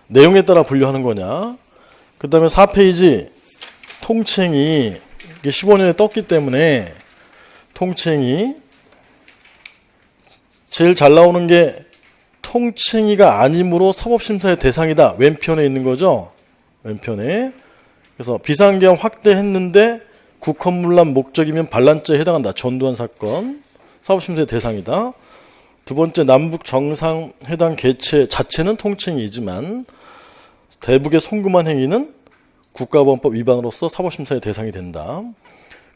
내용에 따라 분류하는 거냐. 그 다음에 4페이지 통칭이 15년에 떴기 때문에 통칭이 제일 잘 나오는 게 통칭이가 아니므로 사법심사의 대상이다. 왼편에 있는 거죠. 왼편에. 그래서 비상계엄 확대했는데 국헌문란 목적이면 반란죄에 해당한다. 전두환 사건. 사법심사의 대상이다. 두 번째, 남북 정상회담 개최 자체는 통칭이지만 대북에 송금한 행위는 국가보안법 위반으로서 사법심사의 대상이 된다.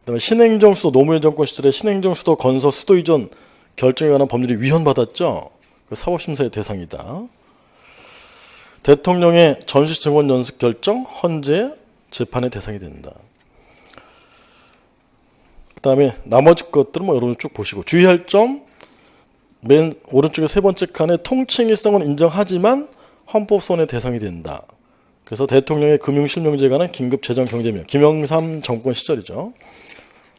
그 다음에 신행정 수도, 노무현 정권 시절에 신행정 수도 건설 수도 이전 결정에 관한 법률이 위헌받았죠. 그 사법심사의 대상이다. 대통령의 전시 증언 연습 결정 헌재 재판의 대상이 된다. 그 다음에 나머지 것들은 여러분 쭉 보시고 주의할 점, 맨 오른쪽에 세 번째 칸에 통칭의성은 인정하지만 헌법소원의 대상이 된다. 그래서 대통령의 금융실명제에 관한 긴급재정경제명, 김영삼 정권 시절이죠.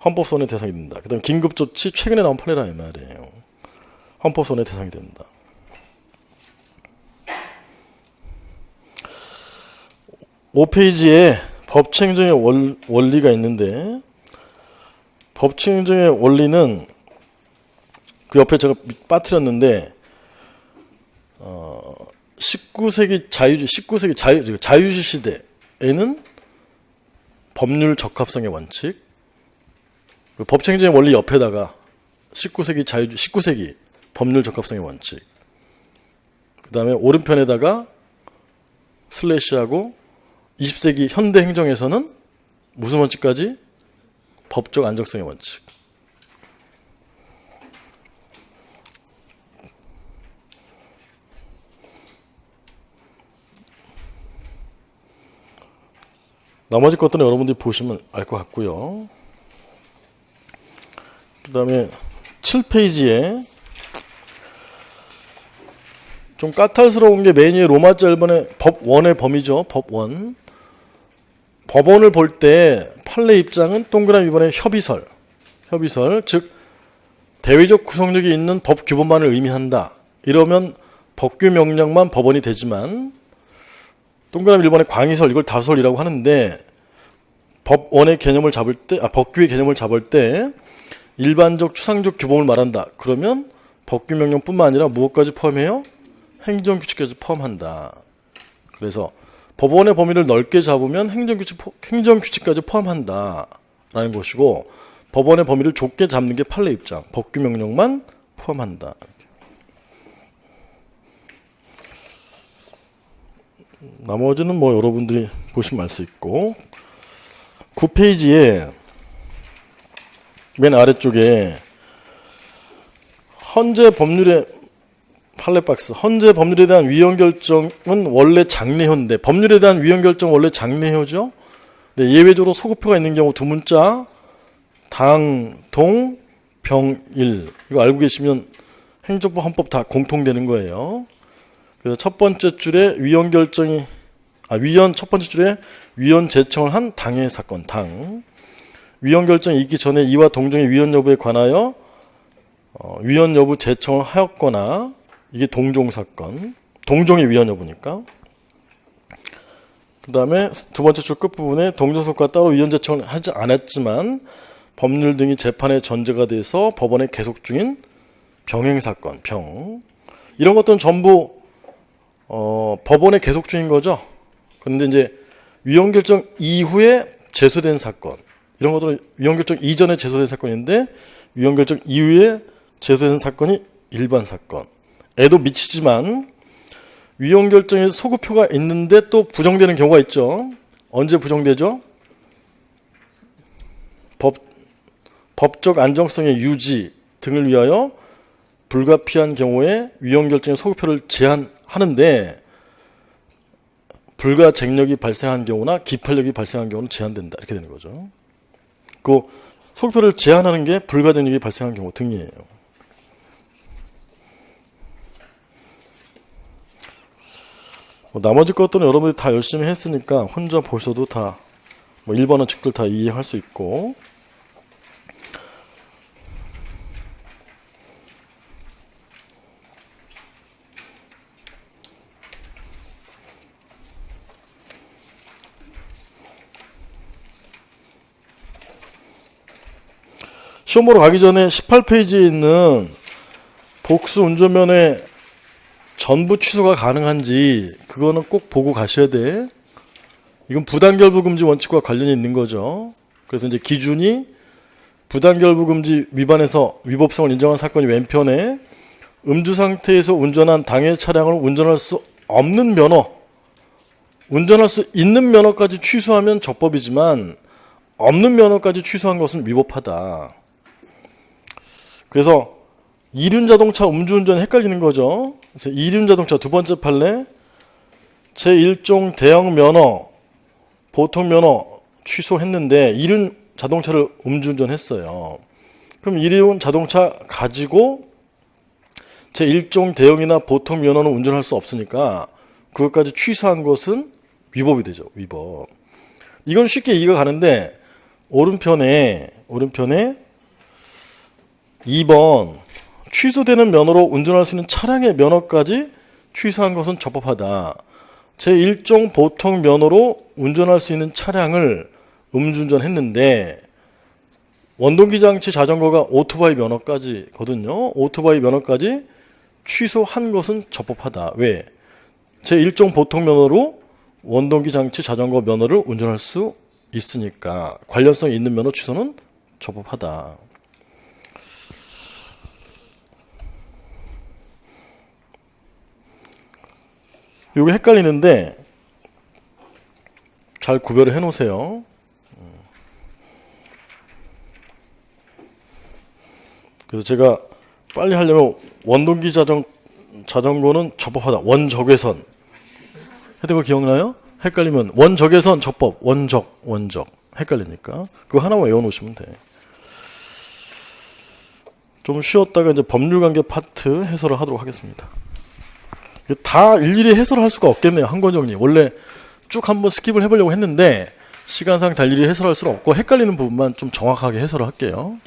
헌법소원의 대상이 된다. 그 다음에 긴급조치 최근에 나온 판례라 이 말이에요. 헌법소원의 대상이 된다. 5페이지에 법치행정의 원리가 있는데 법치행정의 원리는 그 옆에 제가 빠뜨렸는데 19세기 자유주의 시대에는 법률 적합성의 원칙, 그 법치행정의 원리 옆에다가 19세기 법률 적합성의 원칙, 그 다음에 오른편에다가 슬래시하고 20세기 현대 행정에서는 무슨 원칙까지? 법적 안정성의 원칙. 나머지 것들은 여러분들이 보시면 알 것 같고요. 그 다음에 7페이지에 좀 까탈스러운 게 맨 위에 로마자 1번의 법원의 범위죠. 법원. 법원을 볼 때 판례 입장은 동그라미 2번의 협의설, 즉 대외적 구성력이 있는 법 규범만을 의미한다. 이러면 법규 명령만 법원이 되지만 동그라미 1번의 광의설, 이걸 다수설이라고 하는데 법원의 개념을 잡을 때, 법규의 개념을 잡을 때 일반적 추상적 규범을 말한다. 그러면 법규 명령뿐만 아니라 무엇까지 포함해요? 행정규칙까지 포함한다. 그래서 법원의 범위를 넓게 잡으면 행정규칙까지 포함한다. 라는 것이고 법원의 범위를 좁게 잡는 게 판례 입장, 법규 명령만 포함한다. 나머지는 여러분들이 보시면 알 수 있고 9페이지에 맨 아래쪽에 헌재 법률의 판례박스, 헌재 법률에 대한 위헌 결정은 원래 장례효인데 법률에 대한 위헌 결정 원래 장례효죠. 네, 예외적으로 소급표가 있는 경우 두 문자 당, 동, 병일 이거 알고 계시면 행정법, 헌법 다 공통되는 거예요. 그래서 첫 번째 줄에 위헌 결정이 첫 번째 줄에 위헌 제청을 한 당의 사건, 당. 위헌 결정이 있기 전에 이와 동종의 위헌 여부에 관하여 위헌 여부 제청을 하였거나 이게 동종 사건, 동종의 위헌 여부니까. 그 다음에 두 번째 줄 끝부분에 동종석과 따로 위헌 제청을 하지 않았지만 법률 등이 재판의 전제가 돼서 법원에 계속 중인 병행 사건, 병. 이런 것들은 전부 법원에 계속 중인 거죠. 그런데 이제 위헌 결정 이후에 제소된 사건, 이런 것들은 위헌 결정 이전에 제소된 사건인데 위헌 결정 이후에 제소된 사건이 일반 사건에도 미치지만 위헌 결정에 소급표가 있는데 또 부정되는 경우가 있죠. 언제 부정되죠? 법적 안정성의 유지 등을 위하여 불가피한 경우에 위헌 결정의 소급표를 제한하는데 불가쟁력이 발생한 경우나 기판력이 발생한 경우는 제한된다. 이렇게 되는 거죠. 그 소급표를 제한하는 게 불가쟁력이 발생한 경우 등이에요. 나머지 것들은 여러분들이 다 열심히 했으니까 혼자 보셔도 다 1번은 책들 다 이해할 수 있고 시험 보러 가기 전에 18페이지에 있는 복수 운전면허의 전부 취소가 가능한지 그거는 꼭 보고 가셔야 돼. 이건 부당결부금지 원칙과 관련이 있는 거죠. 그래서 이제 기준이 부당결부금지 위반해서 위법성을 인정한 사건이 왼편에 음주 상태에서 운전한 당해 차량을 운전할 수 없는 면허, 운전할 수 있는 면허까지 취소하면 적법이지만 없는 면허까지 취소한 것은 위법하다. 그래서 이륜자동차 음주운전 헷갈리는 거죠. 그래서 이륜자동차 두 번째 판례 제1종 대형 면허, 보통 면허 취소했는데 이륜 자동차를 음주운전했어요. 그럼 이륜 자동차 가지고 제1종 대형이나 보통 면허는 운전할 수 없으니까 그것까지 취소한 것은 위법이 되죠. 위법. 이건 쉽게 이해가 가는데 오른편에 2번 취소되는 면허로 운전할 수 있는 차량의 면허까지 취소한 것은 적법하다. 제1종 보통 면허로 운전할 수 있는 차량을 음주운전했는데 원동기 장치 자전거가 오토바이 면허까지거든요. 오토바이 면허까지 취소한 것은 적법하다. 왜? 제1종 보통 면허로 원동기 장치 자전거 면허를 운전할 수 있으니까 관련성이 있는 면허 취소는 적법하다. 이거 헷갈리는데 잘 구별을 해 놓으세요. 그래서 제가 빨리 하려면 원동기 자전거는 적법하다. 원적외선 했던 거 기억나요? 헷갈리면 원적외선 적법, 원적 헷갈리니까 그거 하나만 외워놓으시면 돼. 좀 쉬었다가 이제 법률관계 파트 해설을 하도록 하겠습니다. 다 일일이 해설을 할 수가 없겠네요. 한권정님 원래 쭉 한번 스킵을 해보려고 했는데 시간상 다 일일이 해설할 수는 없고 헷갈리는 부분만 좀 정확하게 해설을 할게요.